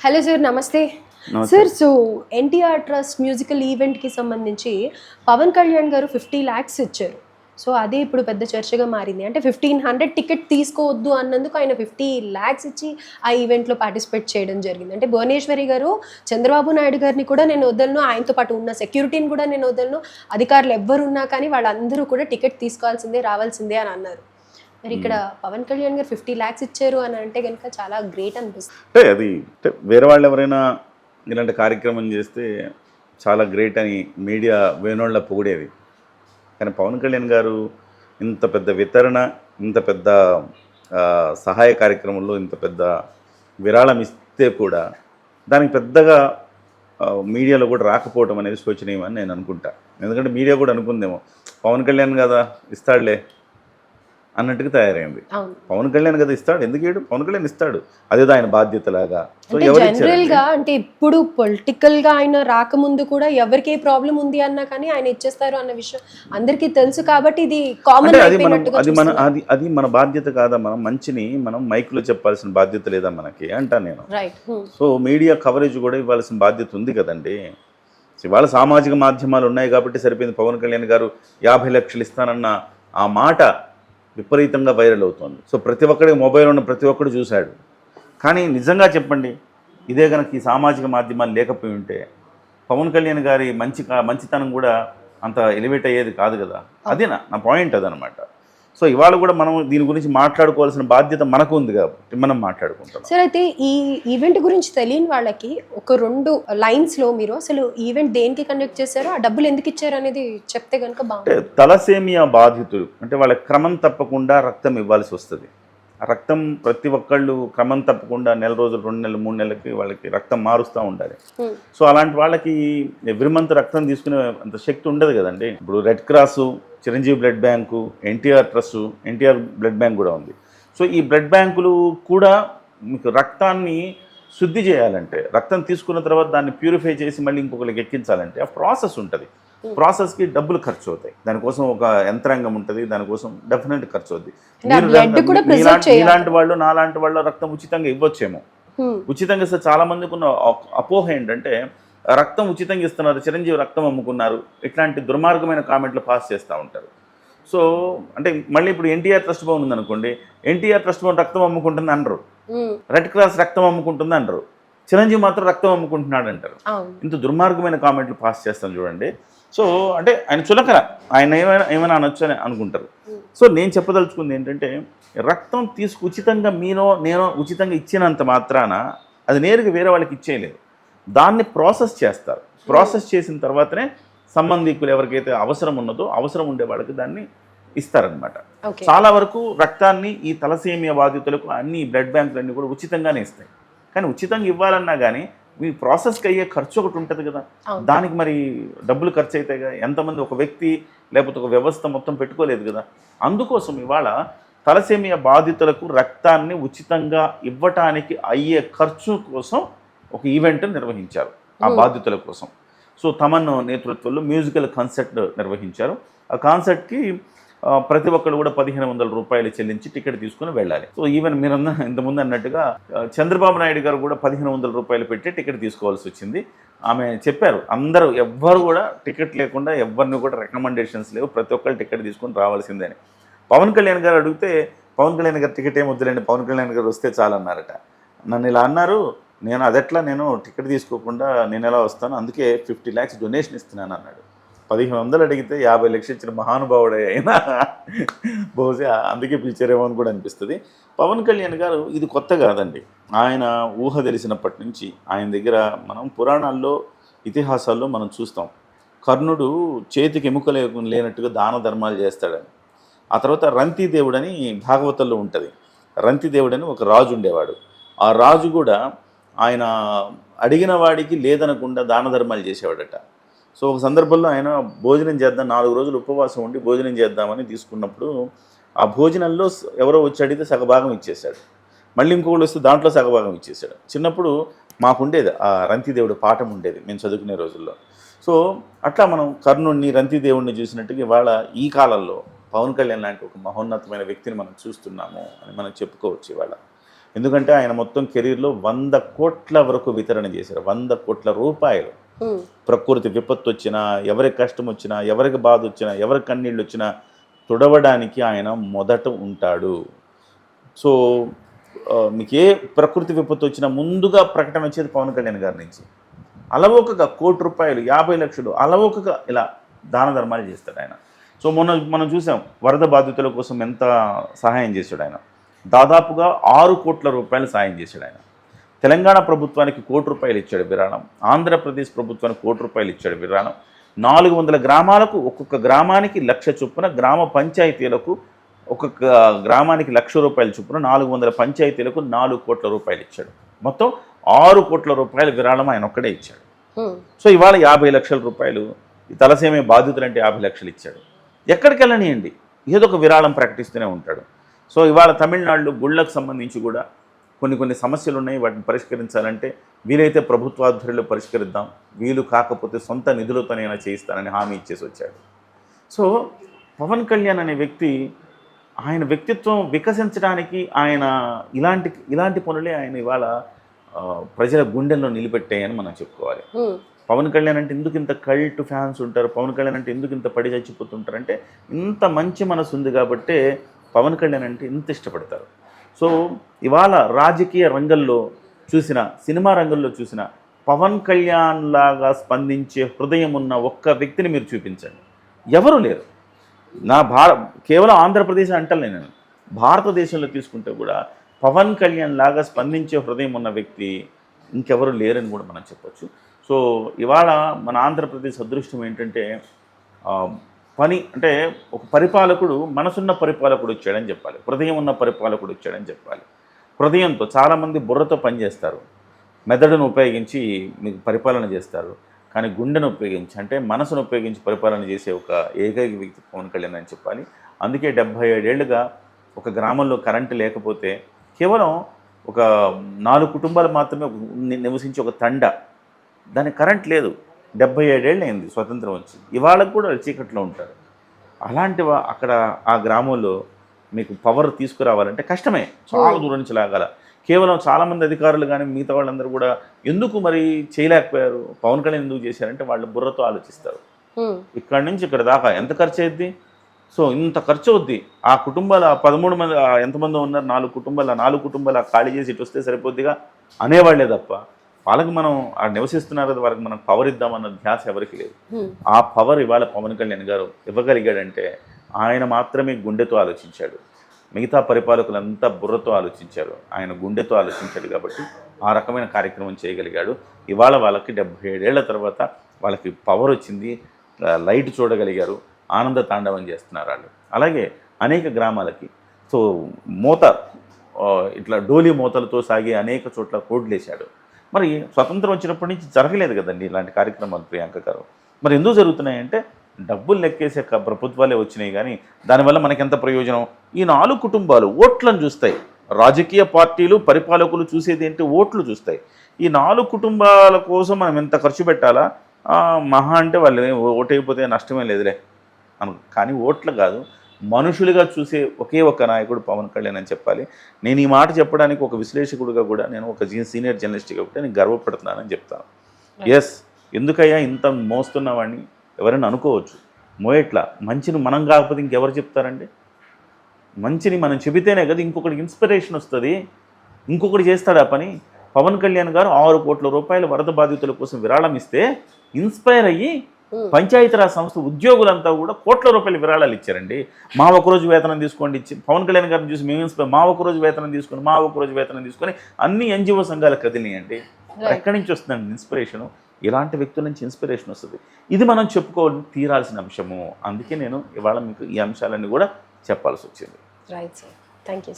Hello sir, నమస్తే. నమస్తే. Sir, so NTR trust musical ఈవెంట్‌కి సంబంధించి పవన్ కళ్యాణ్ గారు 50 లాక్స్ ఇచ్చారు. సో అదే ఇప్పుడు పెద్ద చర్చగా మారింది. అంటే 1500 టికెట్ తీసుకోవద్దు అన్నందుకు ఆయన 50 లాక్స్ ఇచ్చి ఆ ఈవెంట్‌లో పార్టిసిపేట్ చేయడం జరిగింది. అంటే భువనేశ్వరి గారు చంద్రబాబు నాయుడు గారిని కూడా నేను వదలను, ఆయనతో పాటు ఉన్న సెక్యూరిటీని కూడా నేను వదలను, అధికారులు ఎవ్వరున్నా కానీ వాళ్ళందరూ కూడా టికెట్ తీసుకోవాల్సిందే, రావాల్సిందే అని అన్నారు. మరి ఇక్కడ పవన్ కళ్యాణ్ గారు 50 లాక్స్ ఇచ్చారు అని అంటే కనుక చాలా గ్రేట్ అనిపిస్తుంది. అది వేరే వాళ్ళు ఎవరైనా ఇలాంటి కార్యక్రమం చేస్తే చాలా గ్రేట్ అని మీడియా వేణోళ్ళ పొగిడేది. కానీ పవన్ కళ్యాణ్ గారు ఇంత పెద్ద వితరణ, ఇంత పెద్ద సహాయ కార్యక్రమంలో ఇంత పెద్ద విరాళం ఇస్తే కూడా దానికి పెద్దగా మీడియాలో కూడా రాకపోవడం అనేది శోచనీయమని నేను అనుకుంటా. ఎందుకంటే మీడియా కూడా అనుకుందేమో పవన్ కళ్యాణ్ కదా ఇస్తాడులే అన్నట్టుగా తయారైంది. పవన్ కళ్యాణ్ కదా ఇస్తాడు, ఎందుకు ఇయ్యడు? పవన్ కళ్యాణ్ ఇస్తాడు, అదేదో ఆయన బాధ్యతలాగా. జనరల్ గా అంటే ఇప్పుడు పొలిటికల్ గా ఆయన రాకముందు కూడా ఎవరికి ఏ ప్రాబ్లం ఉంది అన్నా కానీ ఆయన ఇచ్చేస్తారు అన్న విషయం అందరికీ తెలుసు. కాబట్టి ఇది కామన్ అది మన బాధ్యత కాదా? మనం మంచిని మనం మైక్లో చెప్పాల్సిన బాధ్యత లేదా మనకి అంటా నేను. సో మీడియా కవరేజ్ కూడా ఇవ్వాల్సిన బాధ్యత ఉంది కదండి. ఇవాళ సామాజిక మాధ్యమాలు ఉన్నాయి కాబట్టి సరిపోయింది. పవన్ కళ్యాణ్ గారు 50 లక్షలు ఇస్తానన్న ఆ మాట విపరీతంగా వైరల్ అవుతుంది. సో ప్రతి ఒక్కడికి మొబైల్ ఉన్న ప్రతి ఒక్కడు చూశాడు. కానీ నిజంగా చెప్పండి, ఇదే కనుక ఈ సామాజిక మాధ్యమాలు లేకపోయి ఉంటే పవన్ కళ్యాణ్ గారి మంచితనం కూడా అంత ఎలివేట్ అయ్యేది కాదు కదా. అదే నా పాయింట్ అదనమాట. సో ఇవాళ కూడా మనం దీని గురించి మాట్లాడుకోవాల్సిన బాధ్యత మనకు ఉంది కాబట్టి మనం మాట్లాడుకుంటాం. సార్, అయితే ఈ ఈవెంట్ గురించి తెలియని వాళ్ళకి ఒక 2 లైన్స్లో మీరు అసలు ఈవెంట్ దేనికి కండక్ట్ చేశారో, ఆ డబ్బులు ఎందుకు ఇచ్చారు అనేది చెప్తే కనుక బాగుంటుంది. తలసేమియా బాధితులు అంటే వాళ్ళ క్రమం తప్పకుండా రక్తం ఇవ్వాల్సి వస్తుంది. ఆ రక్తం ప్రతి ఒక్కళ్ళు క్రమం తప్పకుండా నెల రోజులు, 2 నెలలు, 3 నెలలకి వాళ్ళకి రక్తం మారుస్తూ ఉండాలి. సో అలాంటి వాళ్ళకి ఎవ్రీ మంత్ రక్తం తీసుకునే అంత శక్తి ఉండదు కదండి. ఇప్పుడు red cross, Chiranjeevi blood bank, NTR trust, NTR blood bank కూడా ఉంది. సో ఈ బ్లడ్ బ్యాంకులు కూడా మీకు రక్తాన్ని శుద్ధి చేయాలంటే, రక్తం తీసుకున్న తర్వాత దాన్ని ప్యూరిఫై చేసి మళ్ళీ ఇంకొకరికి ఎక్కించాలంటే ఆ ప్రాసెస్ ఉంటుంది. ప్రాసెస్కి డబ్బులు ఖర్చు అవుతాయి. దానికోసం ఒక యంత్రాంగం ఉంటుంది, దానికోసం డెఫినెట్ ఖర్చు అవుతుంది. ఇలాంటి వాళ్ళు, నాలాంటి వాళ్ళు రక్తం ఉచితంగా ఇవ్వచ్చేమో. ఉచితంగా ఇస్తే చాలా మందికి ఉన్న అపోహ ఏంటంటే రక్తం ఉచితంగా ఇస్తున్నారు, చిరంజీవి రక్తం అమ్ముకున్నారు, ఇట్లాంటి దుర్మార్గమైన కామెంట్లు పాస్ చేస్తూ ఉంటారు. సో అంటే మళ్ళీ ఇప్పుడు ఎన్టీఆర్ ట్రస్ట్ భవన్ ఉందనుకోండి, ఎన్టీఆర్ ట్రస్ట్ భవన్ రక్తం అమ్ముకుంటుంది అనరు, రెడ్ క్రాస్ రక్తం అమ్ముకుంటుంది అనరు, చిరంజీవి మాత్రం రక్తం అమ్ముకుంటున్నాడు అంటారు. ఇంత దుర్మార్గమైన కామెంట్లు పాస్ చేస్తాం చూడండి. సో అంటే ఆయన చులకన, ఆయన ఏమైనా అనొచ్చు అని అనుకుంటారు. సో నేను చెప్పదలుచుకుంది ఏంటంటే రక్తం ఉచితంగా నేనో ఉచితంగా ఇచ్చినంత మాత్రాన అది నేరుగా వేరే వాళ్ళకి ఇచ్చేయలేదు. దాన్ని ప్రాసెస్ చేస్తారు. ప్రాసెస్ చేసిన తర్వాతనే సంబంధికులు ఎవరికైతే అవసరం ఉన్నదో అవసరం ఉండే వాళ్ళకి దాన్ని ఇస్తారనమాట. చాలా వరకు రక్తాన్ని ఈ తలసేమియా బాధితులకు అన్ని బ్లడ్ బ్యాంకులన్నీ కూడా ఉచితంగానే ఇస్తాయి. కానీ ఉచితంగా ఇవ్వాలన్నా కానీ మీ ప్రాసెస్కి అయ్యే ఖర్చు ఒకటి ఉంటుంది కదా, దానికి మరి డబ్బులు ఖర్చు అవుతాయి కదా. ఎంతమంది ఒక వ్యక్తి లేకపోతే ఒక వ్యవస్థ మొత్తం పెట్టుకోలేదు కదా. అందుకోసం ఇవాళ తలసేమియా బాధితులకు రక్తాన్ని ఉచితంగా ఇవ్వటానికి అయ్యే ఖర్చు కోసం ఒక ఈవెంట్ నిర్వహించారు ఆ బాధితుల కోసం. సో తమన్ నేతృత్వంలో మ్యూజికల్ కాన్సర్ట్ నిర్వహించారు. ఆ కాన్సర్ట్కి ప్రతి ఒక్కరు కూడా 1500 రూపాయలు చెల్లించి టికెట్ తీసుకుని వెళ్ళాలి. సో ఈవెన్ మీరన్నా ఇంతకుముందు అన్నట్టుగా చంద్రబాబు నాయుడు గారు కూడా 1500 రూపాయలు పెట్టి టికెట్ తీసుకోవాల్సి వచ్చింది. ఆమె చెప్పారు, అందరూ ఎవ్వరు కూడా టికెట్ లేకుండా ఎవరిని కూడా రికమెండేషన్స్ లేవు, ప్రతి ఒక్కరు టికెట్ తీసుకొని రావాల్సిందే అని. పవన్ కళ్యాణ్ గారు అడిగితే పవన్ కళ్యాణ్ గారు టికెట్ ఏం వద్దులేండి, పవన్ కళ్యాణ్ గారు వస్తే చాలన్నారట. నన్ను ఇలా అన్నారు, నేను టికెట్ తీసుకోకుండా నేను ఎలా వస్తాను, అందుకే 50 లాక్స్ డొనేషన్ ఇస్తున్నాను అన్నాడు. 1500 అడిగితే 50 లక్షలు ఇచ్చిన మహానుభావుడే అయినా బహుశా అందుకే పిలిచారేమో అని కూడా అనిపిస్తుంది. పవన్ కళ్యాణ్ గారు ఇది కొత్త కాదండి. ఆయన ఊహ తెలిసినప్పటి నుంచి ఆయన దగ్గర మనం పురాణాల్లో, ఇతిహాసాల్లో మనం చూస్తాం. కర్ణుడు చేతికి ఎముక లేనట్టుగా దాన ధర్మాలు చేస్తాడని. ఆ తర్వాత రంతిదేవుడని భాగవతంలో ఉంటుంది. రంతిదేవుడని ఒక రాజు ఉండేవాడు. ఆ రాజు కూడా ఆయన అడిగిన వాడికి లేదనకుండా దాన ధర్మాలు చేసేవాడట. సో ఒక సందర్భంలో ఆయన భోజనం చేద్దాం, 4 రోజులు ఉపవాసం ఉండి భోజనం చేద్దామని తీసుకున్నప్పుడు ఆ భోజనంలో ఎవరో వచ్చి అడిగితే సగభాగం ఇచ్చేశాడు. మళ్ళీ ఇంకొకళ్ళు వస్తే దాంట్లో సగభాగం ఇచ్చేశాడు. చిన్నప్పుడు మాకుండేది ఆ రంతిదేవుడు పాఠం ఉండేది మేము చదువుకునే రోజుల్లో. సో అట్లా మనం కర్ణుడిని, రంతిదేవుడిని చూసినట్టుగా ఇవాళ ఈ కాలంలో పవన్ కళ్యాణ్ లాంటి ఒక మహోన్నతమైన వ్యక్తిని మనం చూస్తున్నాము అని మనం చెప్పుకోవచ్చు. ఇవాళ ఎందుకంటే ఆయన మొత్తం కెరీర్లో 100 కోట్ల వరకు వితరణ చేశారు. 100 కోట్ల రూపాయలు. ప్రకృతి విపత్తు వచ్చినా, ఎవరికి కష్టం వచ్చినా, ఎవరికి బాధ వచ్చినా, ఎవరికి కన్నీళ్ళు వచ్చినా తుడవడానికి ఆయన మొదట ఉంటాడు. సో మీకు ఏ ప్రకృతి విపత్తు వచ్చినా ముందుగా ప్రకటన వచ్చేది పవన్ కళ్యాణ్ గారి నుంచి. అలవోకగా 1 కోటి రూపాయలు, 50 లక్షలు అలవోకగా ఇలా దాన ధర్మాలు చేస్తాడు ఆయన. సో మనం చూసాం వరద బాధితుల కోసం ఎంత సహాయం చేశాడు ఆయన. దాదాపుగా 6 కోట్ల రూపాయలు సహాయం చేశాడు ఆయన. తెలంగాణ ప్రభుత్వానికి 1 కోటి రూపాయలు ఇచ్చాడు విరాళం. ఆంధ్రప్రదేశ్ ప్రభుత్వానికి 1 కోటి రూపాయలు ఇచ్చాడు విరాళం. 400 గ్రామాలకు ఒక్కొక్క గ్రామానికి 1,00,000 చొప్పున, గ్రామ పంచాయతీలకు ఒక్కొక్క గ్రామానికి 1,00,000 రూపాయల చొప్పున 400 పంచాయతీలకు 4 కోట్ల రూపాయలు ఇచ్చాడు. మొత్తం 6 కోట్ల రూపాయల విరాళం ఆయన ఒక్కడే ఇచ్చాడు. సో ఇవాళ 50 లక్షల రూపాయలు ఈ తలసేమే బాధితులంటే 50 లక్షలు ఇచ్చాడు. ఎక్కడికి వెళ్ళనియండి ఏదో ఒక విరాళం ప్రకటిస్తూనే ఉంటాడు. సో ఇవాళ తమిళనాడులో గుళ్ళకు సంబంధించి కూడా కొన్ని సమస్యలు ఉన్నాయి. వాటిని పరిష్కరించాలంటే వీలైతే ప్రభుత్వాధ్వర్యంలో పరిష్కరిద్దాం, వీలు కాకపోతే సొంత నిధులతోనైనా చేయిస్తానని హామీ ఇచ్చేసి వచ్చాడు. సో పవన్ కళ్యాణ్ అనే వ్యక్తి ఆయన వ్యక్తిత్వం వికసించడానికి ఆయన ఇలాంటి పనులే ఆయన ఇవాళ ప్రజల గుండెల్లో నిలబెట్టాయని మనం చెప్పుకోవాలి. పవన్ కళ్యాణ్ అంటే ఎందుకు ఇంత కల్ట్ ఫ్యాన్స్ ఉంటారు, పవన్ కళ్యాణ్ అంటే ఎందుకు ఇంత పడి చచ్చిపోతుంటారు అంటే ఇంత మంచి మనసు ఉంది కాబట్టే పవన్ కళ్యాణ్ అంటే ఇంత ఇష్టపడతారు. సో ఇవాళ రాజకీయ రంగంలో చూసిన, సినిమా రంగంలో చూసిన పవన్ కళ్యాణ్ లాగా స్పందించే హృదయం ఉన్న ఒక్క వ్యక్తిని మీరు చూపించండి. ఎవరు లేరు. కేవలం ఆంధ్రప్రదేశ్ అంటలే, నేను భారతదేశంలో తీసుకుంటే కూడా పవన్ కళ్యాణ్ లాగా స్పందించే హృదయం ఉన్న వ్యక్తి ఇంకెవరు లేరని కూడా మనం చెప్పొచ్చు. సో ఇవాళ మన ఆంధ్రప్రదేశ్ అదృష్టం ఏంటంటే అంటే ఒక పరిపాలకుడు, మనసున్న పరిపాలకుడు వచ్చాడని చెప్పాలి, హృదయం ఉన్న పరిపాలకుడు వచ్చాడని చెప్పాలి. హృదయంతో చాలామంది బుర్రతో పనిచేస్తారు, మెదడును ఉపయోగించి మీకు పరిపాలన చేస్తారు. కానీ గుండెను ఉపయోగించి, అంటే మనసును ఉపయోగించి పరిపాలన చేసే ఒక ఏకైక వ్యక్తి పవన్ కళ్యాణ్ అని చెప్పాలి. అందుకే 77 ఏళ్ళుగా ఒక గ్రామంలో కరెంటు లేకపోతే కేవలం ఒక 4 కుటుంబాలు మాత్రమే నివసించి ఒక తండ, దానికి కరెంట్ లేదు. 77 ఏళ్ళు అయింది స్వతంత్రం వచ్చి, ఇవాళకు కూడా చీకట్లో ఉంటారు. అలాంటి అక్కడ ఆ గ్రామంలో మీకు పవర్ తీసుకురావాలంటే కష్టమే, చాలా దూరం నుంచి లాగాల. కేవలం చాలామంది అధికారులు కానీ మిగతా వాళ్ళందరూ కూడా ఎందుకు మరి చేయలేకపోయారు, పవన్ కళ్యాణ్ ఎందుకు చేశారంటే వాళ్ళు బుర్రతో ఆలోచిస్తారు. ఇక్కడ నుంచి ఇక్కడ దాకా ఎంత ఖర్చు అయ్యిద్ది, సో ఇంత ఖర్చు అవుద్ది. ఆ కుటుంబాలు 13 మంది ఎంతమంది ఉన్నారు, 4 కుటుంబాలు ఖాళీ చేసి ఇటు వస్తే సరిపోద్దిగా అనేవాళ్లే తప్ప వాళ్ళకి మనం నివసిస్తున్నారు కదా, వాళ్ళకి మనం పవర్ ఇద్దామన్న ధ్యాస ఎవరికి లేదు. ఆ పవర్ ఇవాళ పవన్ కళ్యాణ్ గారు ఇవ్వగలిగాడంటే ఆయన మాత్రమే గుండెతో ఆలోచించాడు. మిగతా పరిపాలకులంతా బుర్రతో ఆలోచించారు, ఆయన గుండెతో ఆలోచించాడు. కాబట్టి ఆ రకమైన కార్యక్రమం చేయగలిగాడు. ఇవాళ వాళ్ళకి 77 ఏళ్ల తర్వాత వాళ్ళకి పవర్ వచ్చింది, లైట్ చూడగలిగారు, ఆనంద తాండవం చేస్తున్నారు వాళ్ళు. అలాగే అనేక గ్రామాలకి సో ఇట్లా డోలీ మూతలతో సాగే అనేక చోట్ల కోడ్లు వేశాడు. మరి స్వతంత్రం వచ్చినప్పటి నుంచి జరగలేదు కదండి ఇలాంటి కార్యక్రమాలు ప్రియాంక గారు. మరి ఎందుకు జరుగుతున్నాయంటే డబ్బులు లెక్కేసే ప్రభుత్వాలే వచ్చినాయి, కానీ దానివల్ల మనకెంత ప్రయోజనం? ఈ 4 కుటుంబాలు ఓట్లను చూస్తాయి. రాజకీయ పార్టీలు, పరిపాలకులు చూసేది ఏంటి? ఓట్లు చూస్తాయి. ఈ 4 కుటుంబాల కోసం మనం ఎంత ఖర్చు పెట్టాలా, మహా అంటే వాళ్ళు ఓటైపోతే నష్టమే లేదులే కానీ ఓట్లు కాదు, మనుషులుగా చూసే ఒకే ఒక నాయకుడు పవన్ కళ్యాణ్ అని చెప్పాలి. నేను ఈ మాట చెప్పడానికి ఒక విశ్లేషకుడిగా కూడా, నేను ఒక సీనియర్ జర్నలిస్ట్గా కూడా నేను గర్వపడుతున్నానని చెప్తాను. ఎస్, ఎందుకయ్యా ఇంత మోస్తున్నవాడిని ఎవరైనా అనుకోవచ్చు, మోయట్లా. మంచిని మనం కాకపోతే ఇంకెవరు చెప్తారండి? మంచిని మనం చెబితేనే కదా ఇంకొకటికి ఇన్స్పిరేషన్ వస్తుంది, ఇంకొకటి చేస్తాడు ఆ పని. పవన్ కళ్యాణ్ గారు 6 కోట్ల రూపాయలు వరద బాధితుల కోసం విరాళం ఇస్తే ఇన్స్పైర్ అయ్యి పంచాయతీరాజ్ సంస్థ ఉద్యోగులంతా కూడా కోట్ల రూపాయల విరాళాలు ఇచ్చారండి. మా ఒకరోజు వేతనం తీసుకోండి ఇచ్చి, పవన్ కళ్యాణ్ గారిని చూసి మేము ఇన్స్పైర్, మా ఒకరోజు వేతనం తీసుకొని అన్ని ఎన్జిఓ సంఘాలకు కదిలియండి. ఎక్కడి నుంచి వస్తుందండి ఇన్స్పిరేషను? ఇలాంటి వ్యక్తుల నుంచి ఇన్స్పిరేషన్ వస్తుంది. ఇది మనం చెప్పుకోవాలి, తీరాల్సిన అంశము. అందుకే నేను ఇవాళ మీకు ఈ అంశాలన్నీ కూడా చెప్పాల్సి వచ్చింది. Right sir, thank you.